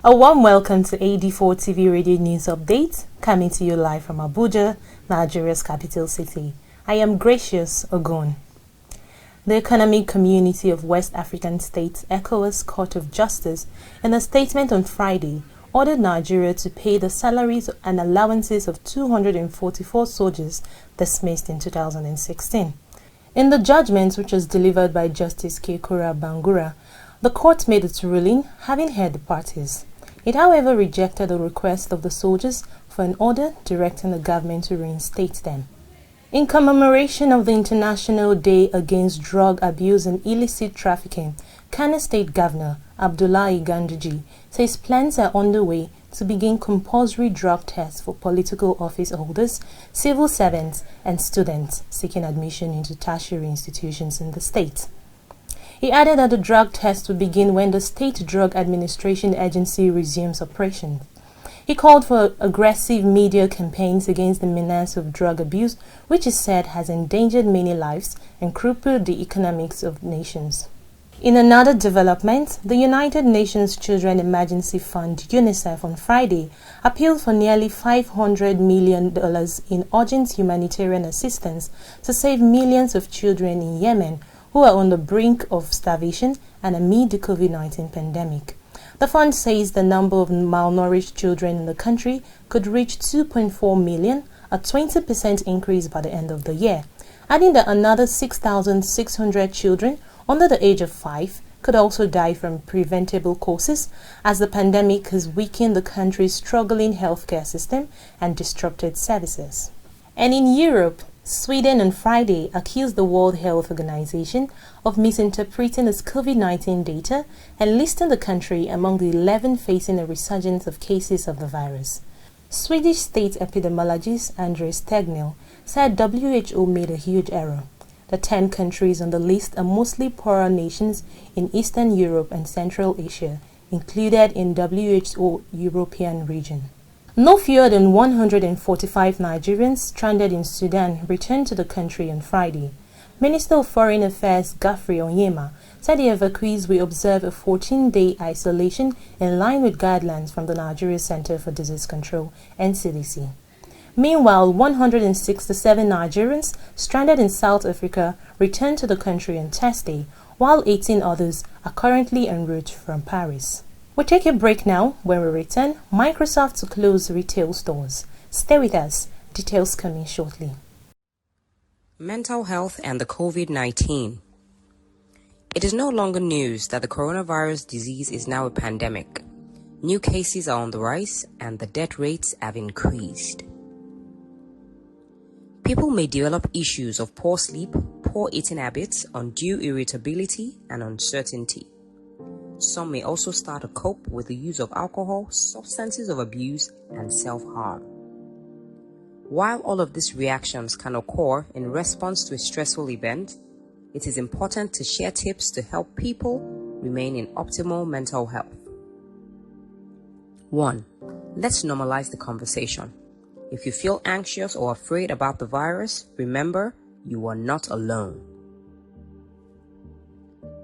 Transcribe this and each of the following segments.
A warm welcome to AD4 TV Radio News Update, coming to you live from Abuja, Nigeria's capital city. I am Gracious Ogun. The Economic Community of West African States, ECOWAS Court of Justice, in a statement on Friday, ordered Nigeria to pay the salaries and allowances of 244 soldiers dismissed in 2016. In the judgment, which was delivered by Justice Kekura Bangura, the court made its ruling, having heard the parties. It, however, rejected the request of the soldiers for an order directing the government to reinstate them. In commemoration of the International Day Against Drug Abuse and Illicit Trafficking, Kano State Governor Abdullahi Ganduje says plans are underway to begin compulsory drug tests for political office holders, civil servants, and students seeking admission into tertiary institutions in the state. He added that the drug test will begin when the State Drug Administration Agency resumes operations. He called for aggressive media campaigns against the menace of drug abuse, which is said has endangered many lives and crippled the economics of nations. In another development, the United Nations Children Emergency Fund (UNICEF) on Friday appealed for nearly $500 million in urgent humanitarian assistance to save millions of children in Yemen who are on the brink of starvation and amid the COVID-19 pandemic. The fund says the number of malnourished children in the country could reach 2.4 million, a 20% increase by the end of the year, adding that another 6,600 children under the age of 5 could also die from preventable causes as the pandemic has weakened the country's struggling healthcare system and disrupted services. And in Europe, Sweden on Friday accused the World Health Organization of misinterpreting its COVID-19 data and listing the country among the 11 facing a resurgence of cases of the virus. Swedish state epidemiologist Andres Tegnell said WHO made a huge error. The 10 countries on the list are mostly poorer nations in Eastern Europe and Central Asia, included in WHO European region. No fewer than 145 Nigerians stranded in Sudan returned to the country on Friday. Minister of Foreign Affairs Geoffrey Onyema said the evacuees will observe a 14-day isolation in line with guidelines from the Nigeria Center for Disease Control (NCDC). Meanwhile, 167 Nigerians stranded in South Africa returned to the country on Thursday, while 18 others are currently en route from Paris. We'll take a break now. When we return, Microsoft to close retail stores. Stay with us. Details coming shortly. Mental health and the COVID-19. It is no longer news that the coronavirus disease is now a pandemic. New cases are on the rise and the death rates have increased. People may develop issues of poor sleep, poor eating habits, undue irritability, and uncertainty. Some may also start to cope with the use of alcohol, substances of abuse, and self-harm. While all of these reactions can occur in response to a stressful event, it is important to share tips to help people remain in optimal mental health. 1. Let's normalize the conversation. If you feel anxious or afraid about the virus, remember, you are not alone.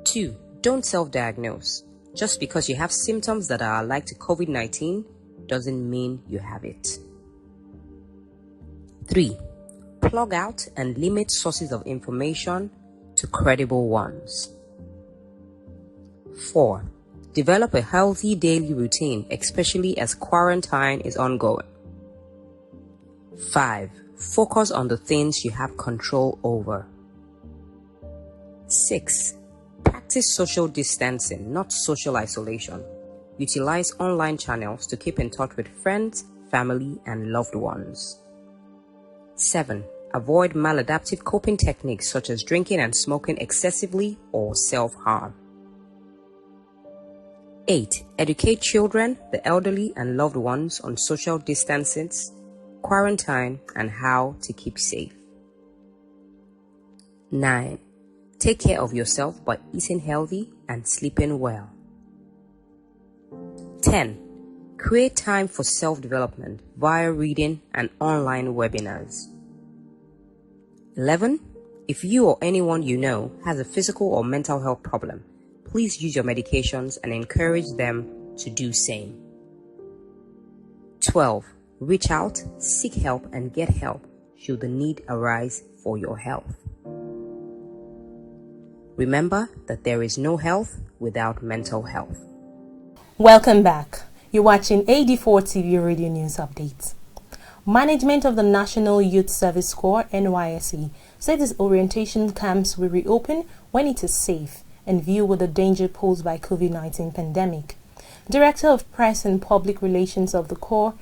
2. Don't self-diagnose. Just because you have symptoms that are alike to COVID-19 doesn't mean you have it. 3. Plug out and limit sources of information to credible ones. 4. Develop a healthy daily routine, especially as quarantine is ongoing. 5. Focus on the things you have control over. 6. Practice social distancing, not social isolation. Utilize online channels to keep in touch with friends, family, and loved ones. 7. Avoid maladaptive coping techniques such as drinking and smoking excessively or self-harm. 8. Educate children, the elderly, and loved ones on social distancing, quarantine, and how to keep safe. 9. Take care of yourself by eating healthy and sleeping well. 10. Create time for self-development via reading and online webinars. 11. If you or anyone you know has a physical or mental health problem, please use your medications and encourage them to do same. 12. Reach out, seek help, and get help should the need arise for your health. Remember that there is no health without mental health. Welcome back. You're watching AD4 TV Radio News Updates. Management of the National Youth Service Corps (NYSC) said its orientation camps will reopen when it is safe in view with the danger posed by COVID-19 pandemic. Director of Press and Public Relations of the Corps,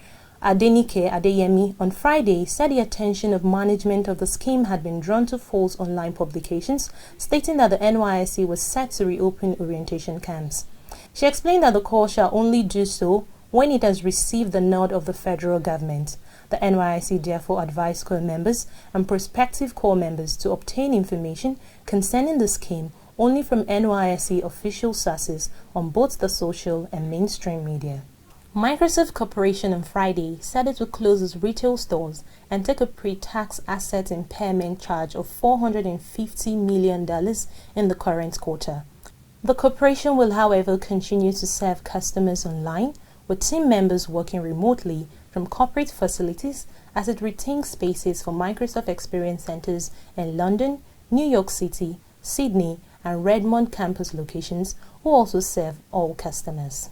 Adenike Adeyemi, on Friday said the attention of management of the scheme had been drawn to false online publications stating that the NYSC was set to reopen orientation camps. She explained that the Corps shall only do so when it has received the nod of the federal government. The NYSC therefore advised Corps members and prospective Corps members to obtain information concerning the scheme only from NYSC official sources on both the social and mainstream media. Microsoft Corporation on Friday said it would close its retail stores and take a pre-tax asset impairment charge of $450 million in the current quarter. The corporation will, however, continue to serve customers online, with team members working remotely from corporate facilities as it retains spaces for Microsoft Experience Centers in London, New York City, Sydney, and Redmond campus locations, who also serve all customers.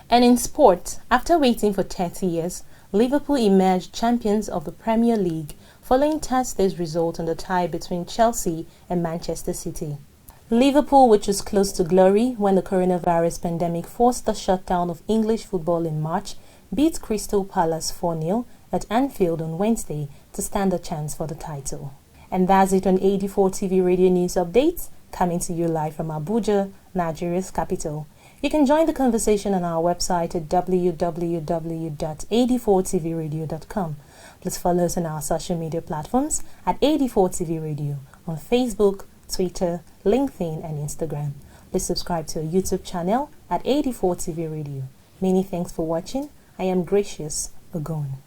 And in sport, after waiting for 30 years, Liverpool emerged champions of the Premier League following Thursday's result on the tie between Chelsea and Manchester City. Liverpool, which was close to glory when the coronavirus pandemic forced the shutdown of English football in March, beat Crystal Palace 4-0 at Anfield on Wednesday to stand a chance for the title. And that's it on AD4 TV Radio News Updates, coming to you live from Abuja, Nigeria's capital. You can join the conversation on our website at www.ad4tvradio.com. Please follow us on our social media platforms at AD4TV Radio on Facebook, Twitter, LinkedIn, and Instagram. Please subscribe to our YouTube channel at AD4TV Radio. Many thanks for watching. I am Gracious Ogun.